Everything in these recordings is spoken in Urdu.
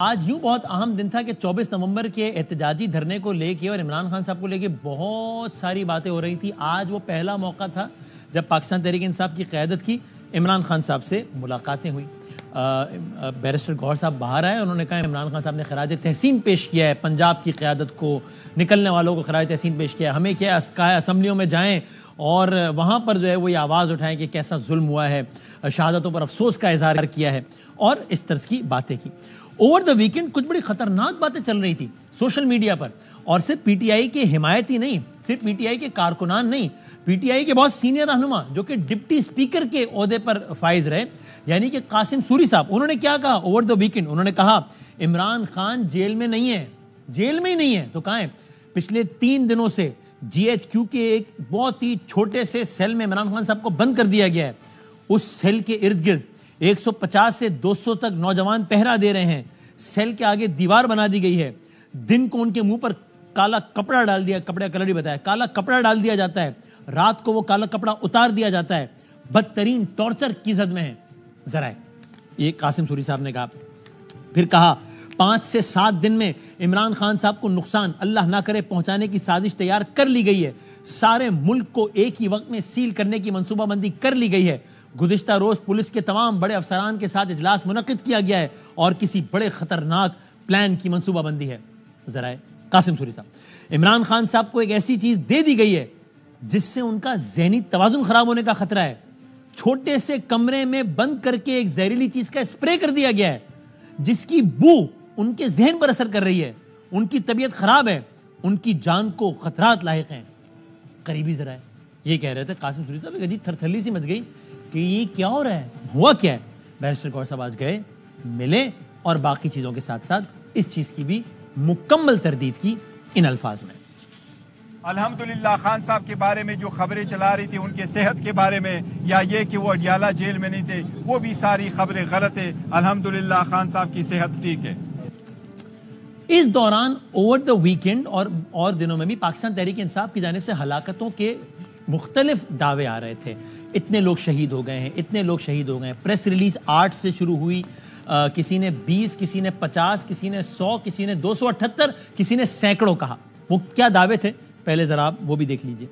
آج یوں بہت اہم دن تھا کہ 24 نومبر کے احتجاجی دھرنے کو لے کے اور عمران خان صاحب کو لے کے بہت ساری باتیں ہو رہی تھی. آج وہ پہلا موقع تھا جب پاکستان تحریک انصاف کی قیادت کی عمران خان صاحب سے ملاقاتیں ہوئیں. بیرسٹر گوہر صاحب باہر آئے, انہوں نے کہا عمران خان صاحب نے خراج تحسین پیش کیا ہے پنجاب کی قیادت کو, نکلنے والوں کو خراج تحسین پیش کیا ہے, ہمیں کیا ہے اسمبلیوں میں جائیں اور وہاں پر جو ہے وہ یہ آواز اٹھائیں کہ کیسا ظلم ہوا ہے, شہادتوں پر افسوس کا اظہار کیا ہے اور اس طرز کی باتیں کی. اوور دا ویکنڈ کچھ بڑی خطرناک باتیں چل رہی تھی سوشل میڈیا پر, اور صرف پی ٹی آئی کے حمایتی نہیں, صرف پی ٹی آئی کے کارکنان نہیں, پی ٹی آئی کے بہت سینئر رہنما جو کہ ڈپٹی اسپیکر کے عہدے پر فائز رہے, یعنی کہ قاسم سوری صاحب, انہوں نے کیا کہا اوور دا ویکنڈ؟ انہوں نے کہا عمران خان جیل میں نہیں ہے, جیل میں ہی نہیں ہے تو کہاں ہے؟ پچھلے 3 دنوں سے جی ایچ کیو کے ایک بہت ہی چھوٹے سے سیل میں عمران خان صاحب کو بند کر دیا گیا ہے. اس سیل کے ارد گرد 150 سے 200 تک نوجوان پہرا دے رہے ہیں. سیل کے آگے دیوار بنا دی گئی ہے. دن کو ان کے منہ پر کالا کپڑا ڈال دیا, کپڑے کا کلر ہی بتایا, کالا کپڑا ڈال دیا جاتا ہے, رات کو وہ کالا کپڑا اتار دیا جاتا ہے. بدترین ٹارچر کی زد میں ہے ذرائع, یہ قاسم سوری صاحب نے کہا. پھر کہا 5 سے 7 دن میں عمران خان صاحب کو نقصان اللہ نہ کرے پہنچانے کی سازش تیار کر لی گئی ہے. سارے ملک کو ایک ہی وقت میں سیل کرنے کی منصوبہ بندی کر لی گئی ہے. گزشتہ روز پولیس کے تمام بڑے افسران کے ساتھ اجلاس منعقد کیا گیا ہے اور کسی بڑے خطرناک پلان کی منصوبہ بندی ہے. ذرائع قاسم سوری صاحب, عمران خان صاحب کو ایک ایسی چیز دے دی گئی ہے جس سے ان کا ذہنی توازن خراب ہونے کا خطرہ ہے. چھوٹے سے کمرے میں بند کر کے ایک زہریلی چیز کا اسپرے کر دیا گیا ہے جس کی بو ان کے ذہن پر اثر کر رہی ہے, ان کی طبیعت خراب ہے, ان کی جان کو خطرات لاحق ہیں. قریبی ذرائع یہ کہہ رہے تھے قاسم سوری صاحب, ایک عجیب تھرتھلی سی مچ گئی کہ یہ کیا ہو رہا ہے, ہوا کیا ہے. بیرسٹر گوہر صاحب آج گئے, ملے اور باقی چیزوں کے ساتھ ساتھ اس چیز کی بھی مکمل تردید کی ان الفاظ میں. الحمدللہ خان صاحب کے بارے میں جو خبریں چلا رہی تھی ان کے صحت کے بارے میں, یا یہ کہ وہ اڈیالہ جیل میں نہیں تھے, وہ بھی ساری خبریں غلط ہیں. الحمدللہ خان صاحب کی صحت ٹھیک ہے. اس دوران اوور دا ویکنڈ اور دنوں میں بھی پاکستان تحریک انصاف کی جانب سے ہلاکتوں کے مختلف دعوے آ رہے تھے. اتنے لوگ شہید ہو گئے ہیں, اتنے لوگ شہید ہو گئے ہیں. پریس ریلیز 8 سے شروع ہوئی, کسی نے 20, کسی نے 50, کسی نے 100, کسی نے 278, کسی نے سینکڑوں کہا. وہ کیا دعوے تھے پہلے ذرا آپ وہ بھی دیکھ لیجئے.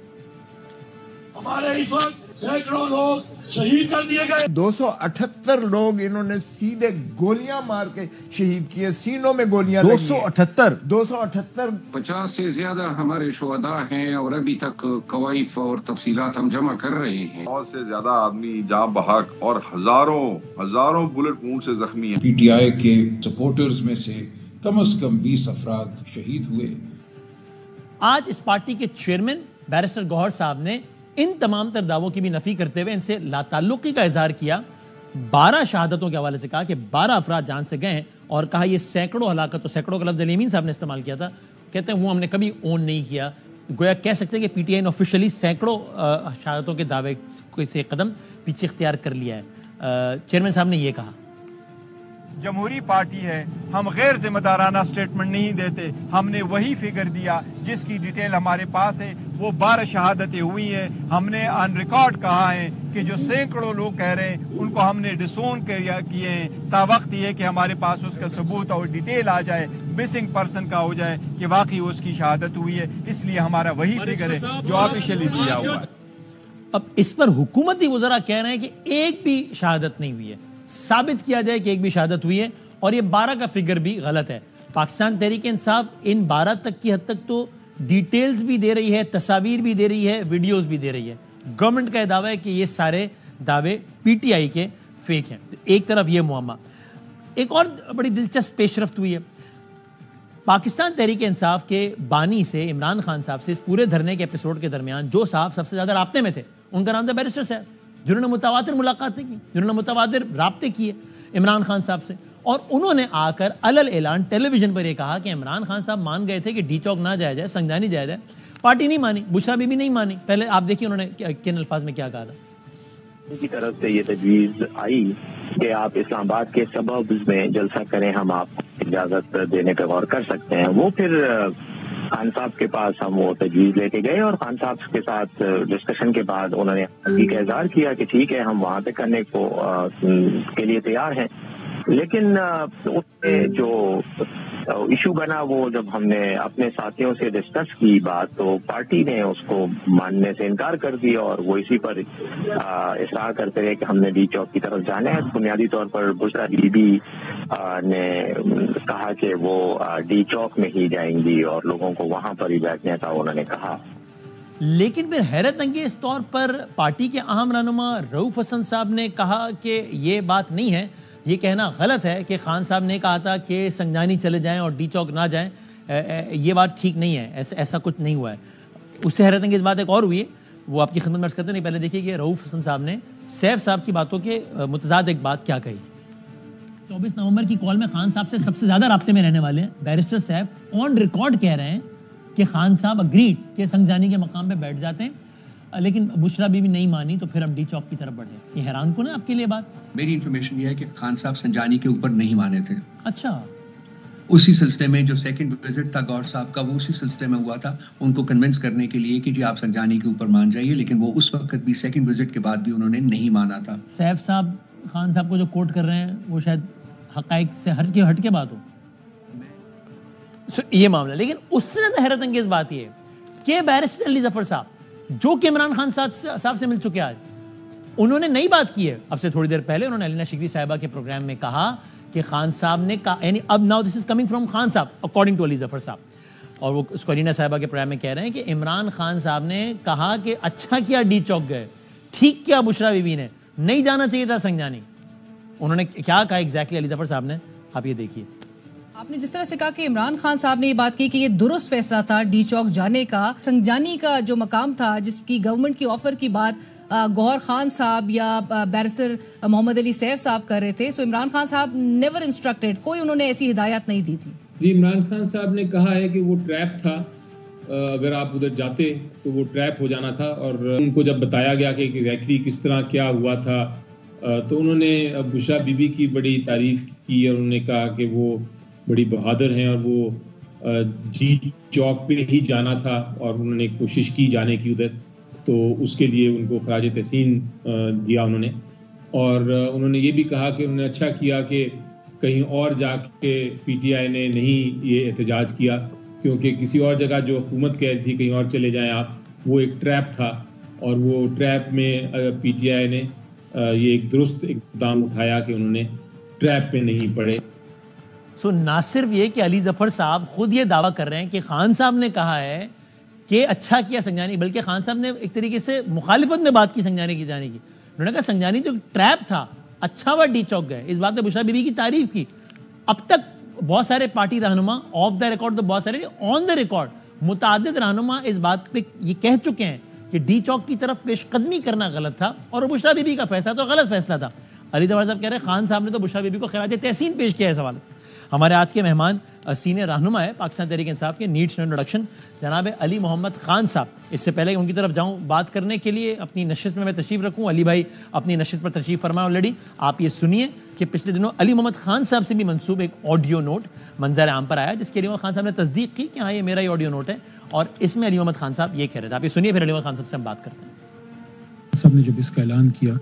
ہمارے اس وقت سینکڑوں لوگ شہید کر دیے گئے. 278 لوگ انہوں نے سیدھے گولیاں مار کے شہید کیے, سینوں میں گولیاں 278 50 سے زیادہ ہمارے شہداء ہیں اور ابھی تک کوائف اور تفصیلات ہم جمع کر رہے ہیں. 100 سے زیادہ آدمی جاں بحق اور ہزاروں بلٹ وونڈ سے زخمی ہیں. پی ٹی آئی کے سپورٹرز میں سے کم از کم 20 افراد شہید ہوئے. آج اس پارٹی کے چیئرمین بیرسٹر گوہر صاحب نے ان تمام تر دعووں کی بھی نفی کرتے ہوئے ان سے لا تعلقی کا اظہار کیا. 12 شہادتوں کے حوالے سے کہا کہ 12 افراد جان سے گئے ہیں, اور کہا یہ سینکڑوں ہلاکت, تو سینکڑوں کا لفظ علی امین صاحب نے استعمال کیا تھا, کہتے ہیں وہ ہم نے کبھی اون نہیں کیا. گویا کہہ سکتے ہیں کہ پی ٹی آئی نے آفیشلی سینکڑوں شہادتوں کے دعوے سے قدم پیچھے اختیار کر لیا ہے. چیئرمین صاحب نے یہ کہا جمہوری پارٹی ہے, ہم غیر ذمہ دارانہ سٹیٹمنٹ نہیں دیتے. ہم نے وہی فگر دیا جس کی ڈیٹیل ہمارے پاس ہے. وہ 12 شہادتیں ہوئی ہیں. ہم نے آن ریکارڈ کہا ہے کہ جو سینکڑوں لوگ کہہ رہے ہیں ان کو ہم نے ڈسون کیے ہیں. تا وقت یہ کہ ہمارے پاس اس کا ثبوت اور ڈیٹیل آ جائے, مسنگ پرسن کا ہو جائے کہ واقعی اس کی شہادت ہوئی ہے, اس لیے ہمارا وہی فگر ہے جو آفیشلی دیا ہوا ہے. اب اس پر حکومتی وزراء کہہ رہے ہیں کہ ایک بھی شہادت نہیں ہوئی ہے, ثابت کیا جائے کہ ایک بھی شہادت ہوئی ہے, اور یہ 12 کا فگر بھی غلط ہے. پاکستان تحریک انصاف ان 12 تک کی حد تک تو ڈیٹیلز بھی دے رہی ہے, تصاویر بھی دے رہی ہے, ویڈیوز بھی دے رہی ہے. گورنمنٹ کا یہ دعویٰ ہے کہ یہ سارے دعوے پی ٹی آئی کے فیک ہیں. ایک طرف یہ معاملہ. ایک اور بڑی دلچسپ پیش رفت ہوئی ہے. پاکستان تحریک انصاف کے بانی سے عمران خان صاحب سے اس پورے دھرنے کے ایپیسوڈ کے درمیان جو صاحب سب سے زیادہ رابطے میں تھے, ان کا نام تھا بیرسٹر صاحب, جنہوں نے متواتر ملاقاتیں کی, جنہوں نے متواتر رابطے کیے عمران خان صاحب سے, اور انہوں نے آ کر علل اعلان ٹیلی ویژن پر یہ کہا کہ عمران خان صاحب مان گئے تھے کہ ڈی چوک نہ جایا جائے, سنگجانی جایا جائے. پارٹی نہیں مانی, بشرا بی بھی نہیں مانی. پہلے آپ دیکھیے انہوں نے کن الفاظ میں کیا کہا تھا. کی طرف سے یہ تجویز آئی کہ آپ اسلام آباد کے سببز میں جلسہ کریں, ہم آپ کو اجازت دینے پہ غور کر سکتے ہیں. وہ پھر خان صاحب کے پاس ہم وہ تجویز لے کے گئے, اور خان صاحب کے ساتھ ڈسکشن کے بعد انہوں نے کا اظہار کیا کہ ٹھیک ہے ہم وہاں پہ کرنے کے لیے تیار ہیں. لیکن اس میں جو ایشو بنا وہ جب ہم نے اپنے ساتھیوں سے ڈسکس کی بات تو پارٹی نے اس کو ماننے سے انکار کر دیا اور وہ اسی پر اصرار کرتے رہے کہ ہم نے ڈی چوک کی طرف جانا ہے. بنیادی طور پر بشرا بی بی نے کہا کہ وہ ڈی چوک میں ہی جائیں گی اور لوگوں کو وہاں پر ہی بیٹھنے کا انہوں نے کہا. لیکن پھر حیرت انگیز طور پر پارٹی کے اہم رہنما رؤوف حسن صاحب نے کہا کہ یہ بات نہیں ہے, یہ کہنا غلط ہے کہ خان صاحب نے کہا تھا کہ سنجانی چلے جائیں اور ڈی چوک نہ جائیں, یہ بات ٹھیک نہیں ہے, ایسا کچھ نہیں ہوا ہے. اس سے حیرت انگیز بات ایک اور ہوئی ہے, وہ آپ کی خدمت میں عرض کرتے نہیں. پہلے دیکھیے کہ رؤوف حسن صاحب نے سیف صاحب کی باتوں کے متضاد ایک بات کیا کہی. 24 نومبر کی کال میں خان صاحب سے سب سے زیادہ رابطے میں رہنے والے ہیں بیرسٹر سیف آن ریکارڈ کہہ رہے ہیں کہ خان صاحب اگریڈ کہ سنجانی کے مقام پہ بیٹھ جاتے ہیں, لیکن بشرا بی بھی نہیں مانی تو پھر ہم ڈی چوک کی طرف بڑھے. یہ حیران کن ہے آپ کے لیے بات؟ میری انفارمیشن یہ ہے کہ خان صاحب سنجانی کے اوپر نہیں مانے تھے. اچھا, اسی سلسلے میں جو سیکنڈ وزٹ تھا گور صاحب کا وہ اسی سلسلے میں ہوا تھا, ان کو کنونس کرنے کے لیے کہ جی آپ سنجانی کے اوپر مان جائیے, لیکن وہ اس وقت بھی سیکنڈ وزٹ کے بعد بھی انہوں نے نہیں مانا تھا. سیف صاحب خان صاحب کو جو کوٹ کر رہے ہیں وہ شاید حقائق سے ہٹ کے بات ہو, یہ معاملہ. لیکن اس سے زیادہ حیرت انگیز بات یہ ہے کہ بیرسٹر علی ظفر صاحب جو کہ عمران خان صاحب سے مل چکے آج, انہوں نے نئی بات کی ہے. اب سے تھوڑی دیر پہلے انہوں نے علینا شکری صاحبہ کے پروگرام میں کہا کہ خان صاحب نے کہا, یعنی اب now this is coming from Khan صاحب اکارڈنگ ٹو علی ظفر صاحب, اور وہ اس کو علینا صاحبہ کے پروگرام میں کہہ رہے ہیں کہ عمران خان صاحب نے کہا کہ اچھا کیا ڈی چوک گئے, ٹھیک کیا بشرا بی بی نے, نہیں جانا چاہیے تھا سنجانی. انہوں نے کیا کہا ایگزیکٹلی علی ظفر صاحب نے, آپ یہ دیکھیے. آپ نے جس طرح سے کہا کہ عمران خان صاحب نے یہ بات کی کہ یہ درست فیصلہ تھا ڈی چوک جانے کا, سنجانی کا جو مقام تھا جس کی گورنمنٹ کی آفر کی بات گوہر خان صاحب یا بیرسٹر محمد علی سیف صاحب کر رہے تھے, سو عمران خان صاحب نیور انسٹرکٹڈ, کوئی انہوں نے ایسی ہدایت نہیں دی تھی. جی, عمران خان صاحب نے کہا ہے کہ وہ ٹریپ تھا, اگر آپ ادھر جاتے تو وہ ٹریپ ہو جانا تھا, اور ان کو جب بتایا گیا کہ ایگزیکٹلی کس طرح کیا ہوا تھا تو انہوں نے بشرا بی بی کی بڑی تعریف کی, اور انہوں نے کہا کہ وہ بڑی بہادر ہیں اور وہ ڈی چوک پہ ہی جانا تھا اور انہوں نے کوشش کی جانے کی ادھر, تو اس کے لیے ان کو خراج تحسین دیا انہوں نے. اور انہوں نے یہ بھی کہا کہ انہوں نے اچھا کیا کہ کہیں اور جا کے پی ٹی آئی نے نہیں یہ احتجاج کیا, کیونکہ کسی اور جگہ جو حکومت کہہ رہی تھی کہیں اور چلے جائیں آپ, وہ ایک ٹریپ تھا, اور وہ ٹریپ میں پی ٹی آئی نے یہ ایک درست اقدام اٹھایا کہ انہوں نے ٹریپ پہ نہیں پڑے. سو نہ صرف یہ کہ علی ظفر صاحب خود یہ دعویٰ کر رہے ہیں کہ خان صاحب نے کہا ہے کہ اچھا کیا سنجانی, بلکہ خان صاحب نے ایک طریقے سے مخالفت میں بات کی سنجانی کی جانے کی. انہوں نے کہا سنجانی جو ٹریپ تھا اچھا وہ ڈی چوک گئے, اس بات نے بشرا بی بی کی تعریف کی. اب تک بہت سارے پارٹی رہنما آف دا ریکارڈ تو بہت سارے آن دا ریکارڈ متعدد رہنما اس بات پہ یہ کہہ چکے ہیں کہ ڈی چوک کی طرف پیش قدمی کرنا غلط تھا, اور بشرا بی بی کا فیصلہ تو غلط فیصلہ تھا. علی ظفر صاحب کہہ رہے ہیں خان صاحب نے تو بشرا بی بی کو خراج تحسین پیش کیا ہے. سوال ہمارے آج کے مہمان سینئر رہنما ہے پاکستان تحریک انصاف کے, نیڈس انٹروڈکشن جناب علی محمد خان صاحب. اس سے پہلے ان کی طرف جاؤں بات کرنے کے لیے, اپنی نشست میں تشریف رکھوں, علی بھائی اپنی نشست پر تشریف فرمائے آلریڈی. آپ یہ سنیے کہ پچھلے دنوں علی محمد خان صاحب سے بھی منسوب ایک آڈیو نوٹ منظر عام پر آیا, جس کے علی محمد خان صاحب نے تصدیق کی کہ ہاں یہ میرا ہی آڈیو نوٹ ہے, اور اس میں علی محمد خان صاحب یہ کہہ رہے تھے. آپ یہ سنیے, پھر علی محمد خان صاحب سے ہم بات کرتے ہیں. صاحب نے جب اس کا اعلان کیا,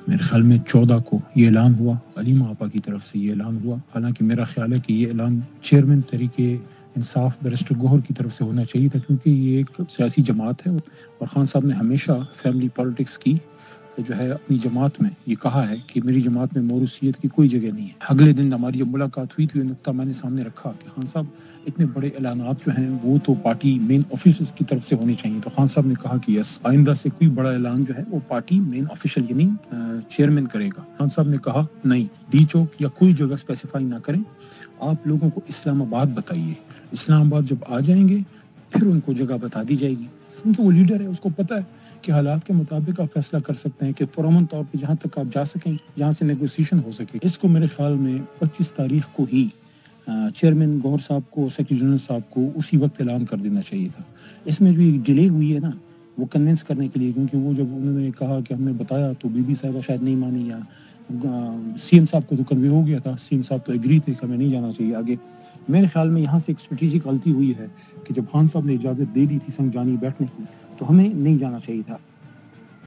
میرے خیال میں 14 کو یہ اعلان ہوا, علیمہ آپا کی طرف سے یہ اعلان ہوا. حالانکہ میرا خیال ہے کہ یہ اعلان چیئرمین تحریک انصاف بیرسٹر گوہر کی طرف سے ہونا چاہیے تھا, کیونکہ یہ ایک سیاسی جماعت ہے, اور خان صاحب نے ہمیشہ فیملی پالیٹکس کی جو ہے اپنی جماعت میں یہ کہا ہے کہ میری جماعت میں موروثیت کی کوئی جگہ نہیں ہے. اگلے دن ہماری جب ملاقات ہوئی تو یہ نقطہ میں نے سامنے رکھا کہ خان صاحب اتنے بڑے اعلانات جو ہیں وہ تو پارٹی مین آفیشلز کی طرف سے ہونے چاہیے. تو خان صاحب نے کہا کہ یس, آئندہ سے کوئی بڑا اعلان جو ہے وہ پارٹی مین آفیشل یعنی چیئرمین کرے گا. خان صاحب نے کہا نہیں, ڈی چوک یا کوئی جگہ اسپیسیفائی نہ کریں, آپ لوگوں کو اسلام آباد بتائیے, اسلام آباد جب آ جائیں گے پھر ان کو جگہ بتا دی جائے گی, کیونکہ وہ لیڈر ہے, اس کو پتہ ہے کہ حالات کے مطابق آپ فیصلہ کر سکتے ہیں کہ پرامن طور پہ جہاں تک آپ جا سکیں, جہاں سے نیگوسیشن ہو سکے. اس کو میرے خیال میں 25 تاریخ کو ہی چیئرمین گوہر صاحب کو, سیکرٹری جنرل صاحب کو اسی وقت اعلان کر دینا چاہیے تھا. اس میں جو ڈیلے ہوئی ہے نا وہ کنونس کرنے کے لیے, کیونکہ وہ جب انہوں نے کہا کہ ہم نے بتایا تو بی بی صاحبہ شاید نہیں مانی, یا سی ایم صاحب کو تو کنوے ہو گیا تھا, سی ایم صاحب تو ایگری تھے کہ ہمیں نہیں جانا چاہیے آگے. میرے خیال میں یہاں سے ایک اسٹریٹجک غلطی ہوئی ہے کہ جب خان صاحب نے اجازت دے دی تھی سنجانی بیٹھنے کی تو ہمیں نہیں جانا چاہیے تھا.